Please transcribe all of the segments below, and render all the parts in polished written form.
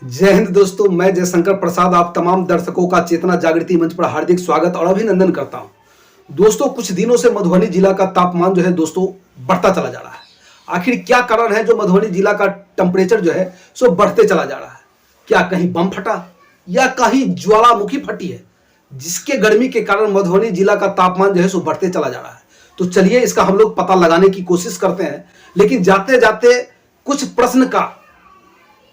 जय हिंद दोस्तों, मैं जयशंकर प्रसाद आप तमाम दर्शकों का चेतना जागृति मंच पर हार्दिक स्वागत और अभिनंदन करता हूं। दोस्तों, कुछ दिनों से मधुबनी जिला का तापमान जो है दोस्तों बढ़ता चला जा रहा है। आखिर क्या कारण है जो मधुबनी जिला का टेम्परेचर जो है सो बढ़ते चला जा रहा है? क्या कहीं बम फटा या कहीं ज्वालामुखी फटी है जिसके गर्मी के कारण मधुबनी जिला का तापमान जो है सो बढ़ते चला जा रहा है? तो चलिए इसका हम लोग पता लगाने की कोशिश करते हैं, लेकिन जाते जाते कुछ प्रश्न का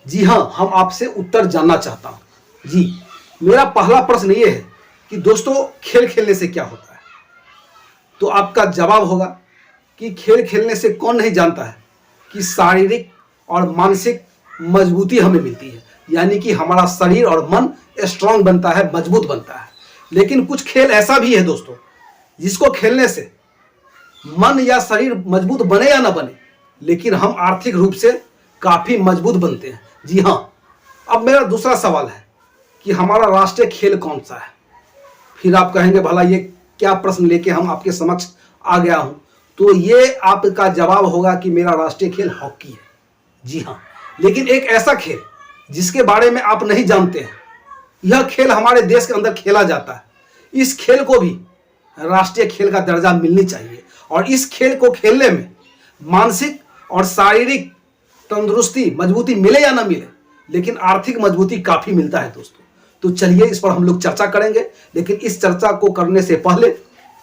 जी हां हम आपसे उत्तर जानना चाहता हूं। जी, मेरा पहला प्रश्न ये है कि दोस्तों खेल खेलने से क्या होता है? तो आपका जवाब होगा कि खेल खेलने से कौन नहीं जानता है कि शारीरिक और मानसिक मजबूती हमें मिलती है, यानी कि हमारा शरीर और मन स्ट्रांग बनता है, मजबूत बनता है। लेकिन कुछ खेल ऐसा भी है दोस्तों जिसको खेलने से मन या शरीर मजबूत बने या ना बने, लेकिन हम आर्थिक रूप से काफी मजबूत बनते हैं। जी हां, अब मेरा दूसरा सवाल है कि हमारा राष्ट्रीय खेल कौन सा है? फिर आप कहेंगे भला ये क्या प्रश्न लेके हम आपके समक्ष आ गया हूं? तो ये आपका जवाब होगा कि मेरा राष्ट्रीय खेल हॉकी है। जी हां, लेकिन एक ऐसा खेल जिसके बारे में आप नहीं जानते हैं। यह खेल हमारे देश के अंदर खेला जाता है। इस खेल को भी राष्ट्रीय खेल का दर्जा मिलनी चाहिए, और इस खेल को खेलने में मानसिक और शारीरिक तंदुरुस्ती मजबूती मिले या ना मिले, लेकिन आर्थिक मजबूती काफी मिलता है दोस्तों। तो चलिए इस पर हम लोग चर्चा करेंगे, लेकिन इस चर्चा को करने से पहले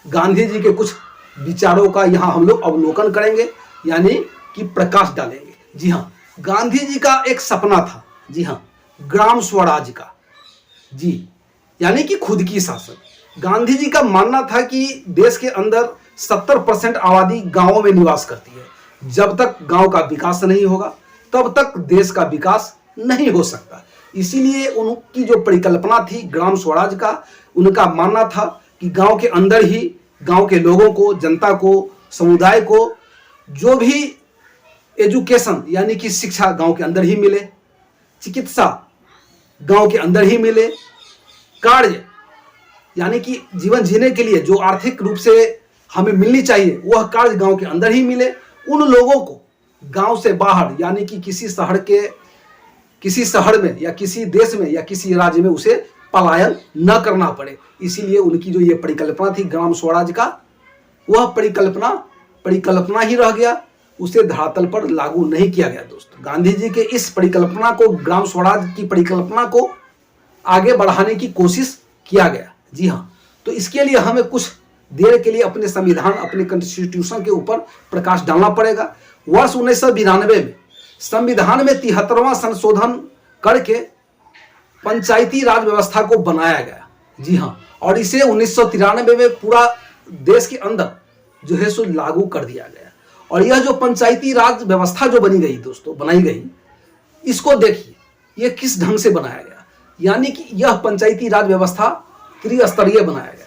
गांधी जी के कुछ विचारों का यहाँ हम लोग अवलोकन करेंगे, यानी कि प्रकाश डालेंगे। जी हाँ, गांधी जी का एक सपना था, जी हाँ, ग्राम स्वराज का। जी, यानी कि खुद की शासन। गांधी जी का मानना था कि देश के अंदर 70% आबादी गांवों में निवास करती है। जब तक गांव का विकास नहीं होगा तब तक देश का विकास नहीं हो सकता। इसीलिए उनकी जो परिकल्पना थी ग्राम स्वराज का, उनका मानना था कि गांव के अंदर ही गांव के लोगों को, जनता को, समुदाय को जो भी एजुकेशन यानी कि शिक्षा गांव के अंदर ही मिले, चिकित्सा गांव के अंदर ही मिले, कार्य यानी कि जीवन जीने के लिए जो आर्थिक रूप से हमें मिलनी चाहिए वह कार्य गांव के अंदर ही मिले। उन लोगों को गांव से बाहर यानी कि किसी शहर में या किसी देश में या किसी राज्य में उसे पलायन न करना पड़े। इसीलिए उनकी जो ये परिकल्पना थी ग्राम स्वराज का, वह परिकल्पना ही रह गया, उसे धरातल पर लागू नहीं किया गया। दोस्तों, गांधी जी के इस परिकल्पना को, ग्राम स्वराज की परिकल्पना को आगे बढ़ाने की कोशिश किया गया। जी हाँ, तो इसके लिए हमें कुछ देर के लिए अपने संविधान, अपने कॉन्स्टिट्यूशन के ऊपर प्रकाश डालना पड़ेगा। वर्ष 1992 में संविधान में 73वां संशोधन करके पंचायती राज व्यवस्था को बनाया गया। जी हाँ, और इसे 1993 में पूरा देश के अंदर जो है सो लागू कर दिया गया। और यह जो पंचायती राज व्यवस्था जो बनी गई दोस्तों, बनाई गई, इसको देखिए ये किस ढंग से बनाया गया। यानी कि यह पंचायती राज व्यवस्था त्रिस्तरीय बनाया गया।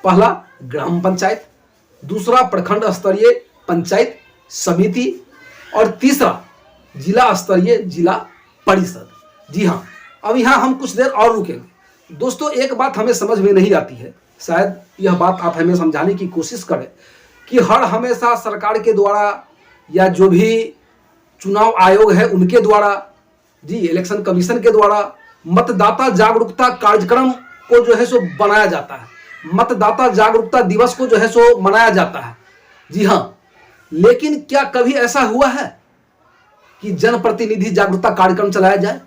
पहला ग्राम पंचायत, दूसरा प्रखंड स्तरीय पंचायत समिति, और तीसरा जिला स्तरीय जिला परिषद। जी हाँ, अब यहाँ हम कुछ देर और रुकेंगे। दोस्तों, एक बात हमें समझ में नहीं आती है, शायद यह बात आप हमें समझाने की कोशिश करें कि हर हमेशा सरकार के द्वारा या जो भी चुनाव आयोग है उनके द्वारा, जी इलेक्शन कमीशन के द्वारा मतदाता जागरूकता कार्यक्रम को जो है सो बनाया जाता है, मतदाता जागरूकता दिवस को जो है सो मनाया जाता है। जी हाँ, लेकिन क्या कभी ऐसा हुआ है कि जनप्रतिनिधि जागरूकता कार्यक्रम चलाया जाए,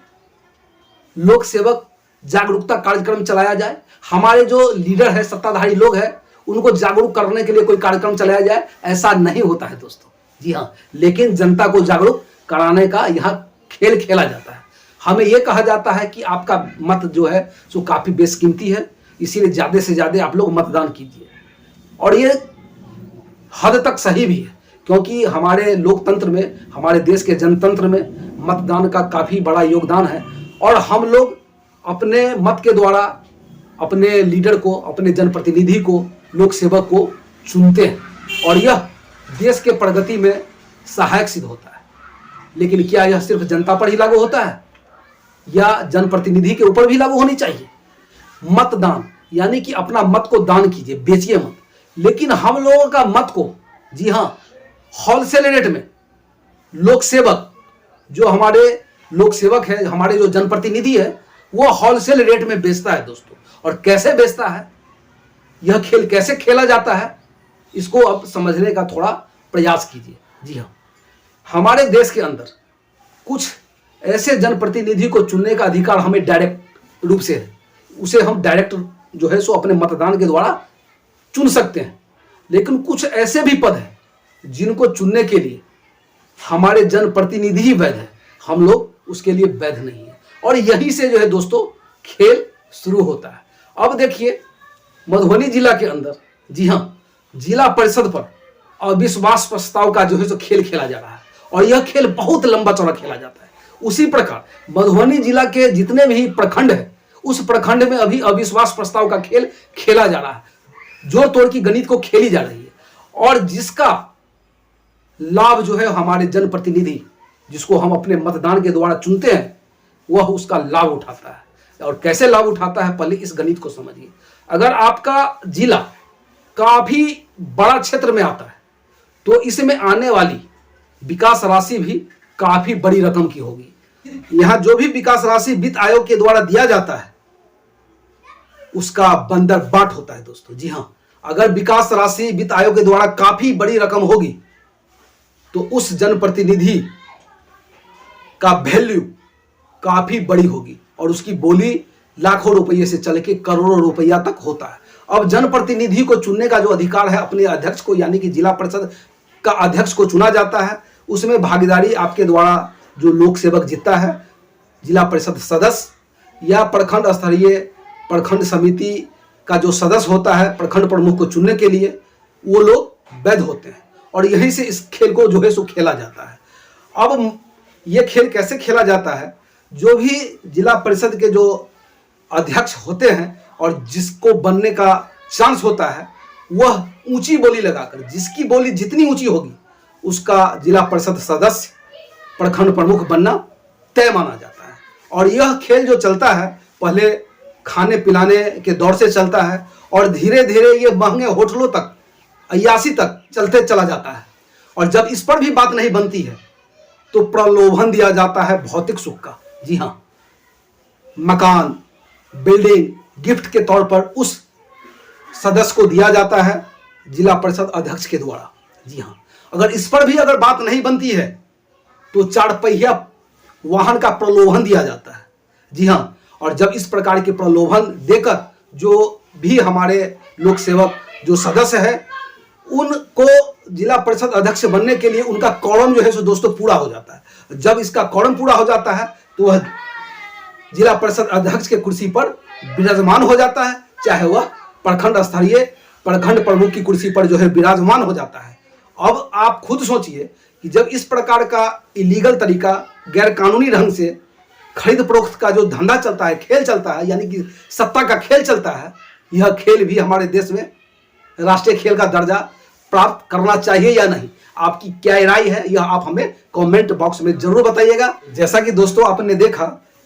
लोक सेवक जागरूकता कार्यक्रम चलाया जाए, हमारे जो लीडर है, सत्ताधारी लोग हैं, उनको जागरूक करने के लिए कोई कार्यक्रम चलाया जाए? ऐसा नहीं होता है दोस्तों। जी हाँ, लेकिन जनता को जागरूक कराने का यहाँ खेल खेला जाता है। हमें यह कहा जाता है कि आपका मत जो है सो काफी बेशकीमती है, इसीलिए ज्यादा से ज्यादा आप लोग मतदान कीजिए। और ये हद तक सही भी है, क्योंकि हमारे लोकतंत्र में, हमारे देश के जनतंत्र में मतदान का काफी बड़ा योगदान है। और हम लोग अपने मत के द्वारा अपने लीडर को, अपने जनप्रतिनिधि को, लोक सेवक को चुनते हैं, और यह देश के प्रगति में सहायक सिद्ध होता है। लेकिन क्या यह सिर्फ जनता पर ही लागू होता है या जनप्रतिनिधि के ऊपर भी लागू होनी चाहिए? मतदान यानी कि अपना मत को दान कीजिए, बेचिए मत। लेकिन हम लोगों का मत को, जी हाँ, होलसेल रेट में लोक सेवक जो हमारे लोक सेवक है, हमारे जो जनप्रतिनिधि है, वो होलसेल रेट में बेचता है दोस्तों। और कैसे बेचता है, यह खेल कैसे खेला जाता है, इसको अब समझने का थोड़ा प्रयास कीजिए। जी हाँ, हमारे देश के अंदर कुछ ऐसे जनप्रतिनिधि को चुनने का अधिकार हमें डायरेक्ट रूप से है, उसे हम डायरेक्ट जो है सो अपने मतदान के द्वारा चुन सकते हैं। लेकिन कुछ ऐसे भी पद हैं जिनको चुनने के लिए हमारे जनप्रतिनिधि ही वैध है, हम लोग उसके लिए वैध नहीं है। और यहीं से जो है दोस्तों खेल शुरू होता है। अब देखिए, मधुबनी जिला के अंदर, जी हाँ, जिला परिषद पर अविश्वास प्रस्ताव का जो है सो खेल खेला जा रहा है, और यह खेल बहुत लंबा चौड़ा खेला जाता है। उसी प्रकार मधुबनी जिला के जितने भी प्रखंड है, उस प्रखंड में अभी अविश्वास प्रस्ताव का खेल खेला जा रहा है, जोड़ तोड़ की गणित को खेली जा रही है। और जिसका लाभ जो है हमारे जनप्रतिनिधि, जिसको हम अपने मतदान के द्वारा चुनते हैं, वह उसका लाभ उठाता है। और कैसे लाभ उठाता है, पहले इस गणित को समझिए। अगर आपका जिला काफी बड़ा क्षेत्र में आता है तो इसमें आने वाली विकास राशि भी काफी बड़ी रकम की होगी। यहां जो भी विकास राशि वित्त आयोग के द्वारा दिया जाता है, उसका बंदर बाट होता है दोस्तों। जी हां, अगर विकास राशि वित्त आयोग के द्वारा काफी बड़ी रकम होगी तो उस जनप्रतिनिधि का वैल्यू काफी बड़ी होगी और उसकी बोली लाखों रुपये से चल के करोड़ों रुपया तक होता है। अब जनप्रतिनिधि को चुनने का जो अधिकार है, अपने अध्यक्ष को, यानी कि जिला परिषद का अध्यक्ष को चुना जाता है। उसमें भागीदारी आपके द्वारा जो लोक सेवक जीतता है, जिला परिषद सदस्य या प्रखंड स्तरीय प्रखंड समिति का जो सदस्य होता है प्रखंड प्रमुख को चुनने के लिए, वो लोग वैध होते हैं। और यहीं से इस खेल को जो है सो खेला जाता है। अब ये खेल कैसे खेला जाता है, जो भी जिला परिषद के जो अध्यक्ष होते हैं और जिसको बनने का चांस होता है, वह ऊंची बोली लगाकर, जिसकी बोली जितनी ऊंची होगी उसका जिला परिषद सदस्य प्रखंड प्रमुख बनना तय माना जाता है। और यह खेल जो चलता है, पहले खाने पिलाने के दौर से चलता है और धीरे धीरे ये महंगे होटलों तक, अय्यासी तक चलते चला जाता है। और जब इस पर भी बात नहीं बनती है तो प्रलोभन दिया जाता है भौतिक सुख का। जी हाँ, मकान, बिल्डिंग गिफ्ट के तौर पर उस सदस्य को दिया जाता है जिला परिषद अध्यक्ष के द्वारा। जी हाँ, अगर इस पर भी अगर बात नहीं बनती है तो 4 पहिया वाहन का प्रलोभन दिया जाता है। जी हाँ, और जब इस प्रकार के प्रलोभन देकर जो भी हमारे लोक सेवक जो सदस्य है, उनको जिला परिषद अध्यक्ष बनने के लिए उनका कॉरम जो है सो दोस्तों पूरा हो जाता है। जब इसका कॉरम पूरा हो जाता है तो वह जिला परिषद अध्यक्ष के कुर्सी पर विराजमान हो जाता है, चाहे वह प्रखंड स्तरीय प्रखंड प्रमुख की कुर्सी पर जो है विराजमान हो जाता है। अब आप खुद सोचिए कि जब इस प्रकार का इलीगल तरीका, गैर कानूनी ढंग से खरीद फरोख्त का जो धंधा चलता है, खेल चलता है, यानी कि सत्ता का खेल चलता है, यह खेल भी हमारे देश में राष्ट्रीय खेल का दर्जा प्राप्त करना चाहिए या नहीं, आपकी क्या राय है, यह आप हमें कमेंट बॉक्स में जरूर बताइएगा। जैसा कि दोस्तों आपने देखा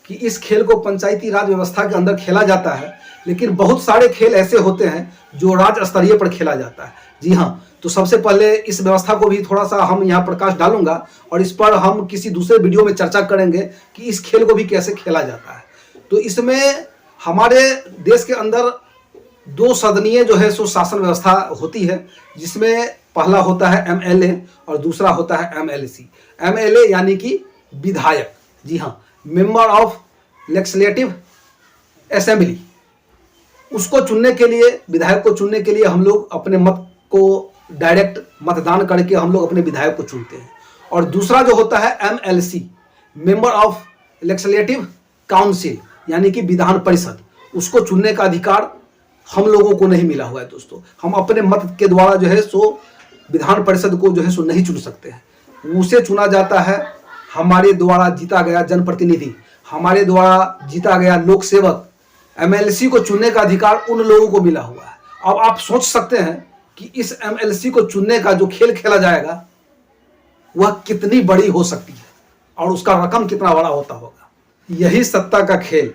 कि इस खेल को पंचायती राज व्यवस्था के अंदर खेला जाता है, लेकिन बहुत सारे खेल ऐसे होते हैं जो राज्य स्तरीय पर खेला जाता है। जी हाँ, तो सबसे पहले इस व्यवस्था को भी थोड़ा सा हम यहाँ प्रकाश डालूंगा और इस पर हम किसी दूसरे वीडियो में चर्चा करेंगे कि इस खेल को भी कैसे खेला जाता है। तो इसमें हमारे देश के अंदर 2 सदनीय जो है सो शासन व्यवस्था होती है, जिसमें पहला होता है MLA और दूसरा होता है MLC। MLA यानी कि विधायक, जी हाँ, मेंबर ऑफ लेजिस्लेटिव असेंबली। उसको चुनने के लिए, विधायक को चुनने के लिए हम लोग अपने मत को डायरेक्ट मतदान करके हम लोग अपने विधायक को चुनते हैं। और दूसरा जो होता है MLC, member of legislative council, यानी कि विधान परिषद। उसको चुनने का अधिकार हम लोगों को नहीं मिला हुआ है दोस्तों। हम अपने मत के द्वारा जो है सो विधान परिषद को जो है सो नहीं चुन सकते हैं। उसे चुना जाता है हमारे द्वारा जीता गया जनप्रतिनिधि, हमारे द्वारा जीता गया लोक सेवक। MLC को चुनने का अधिकार उन लोगों को मिला हुआ है। अब आप सोच सकते हैं कि इस MLC को चुनने का जो खेल खेला जाएगा वह कितनी बड़ी हो सकती है और उसका रकम कितना बड़ा होता होगा। यही सत्ता का खेल,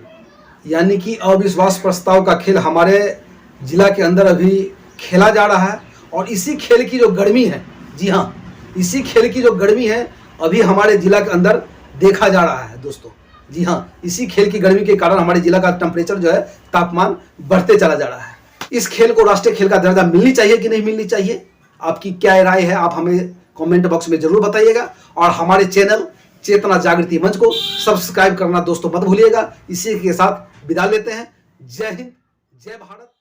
यानी कि अविश्वास प्रस्ताव का खेल हमारे जिला के अंदर अभी खेला जा रहा है। और इसी खेल की जो गर्मी है, जी हाँ, इसी खेल की जो गर्मी है, अभी हमारे जिला के अंदर देखा जा रहा है दोस्तों। जी हाँ, इसी खेल की गर्मी के कारण हमारे जिला का टेम्परेचर जो है, तापमान बढ़ते चला जा रहा है। इस खेल को राष्ट्रीय खेल का दर्जा मिलनी चाहिए कि नहीं मिलनी चाहिए, आपकी क्या राय है, आप हमें कमेंट बॉक्स में जरूर बताइएगा। और हमारे चैनल चेतना जागृति मंच को सब्सक्राइब करना दोस्तों मत भूलिएगा। इसी के साथ विदा लेते हैं। जय हिंद, जय भारत।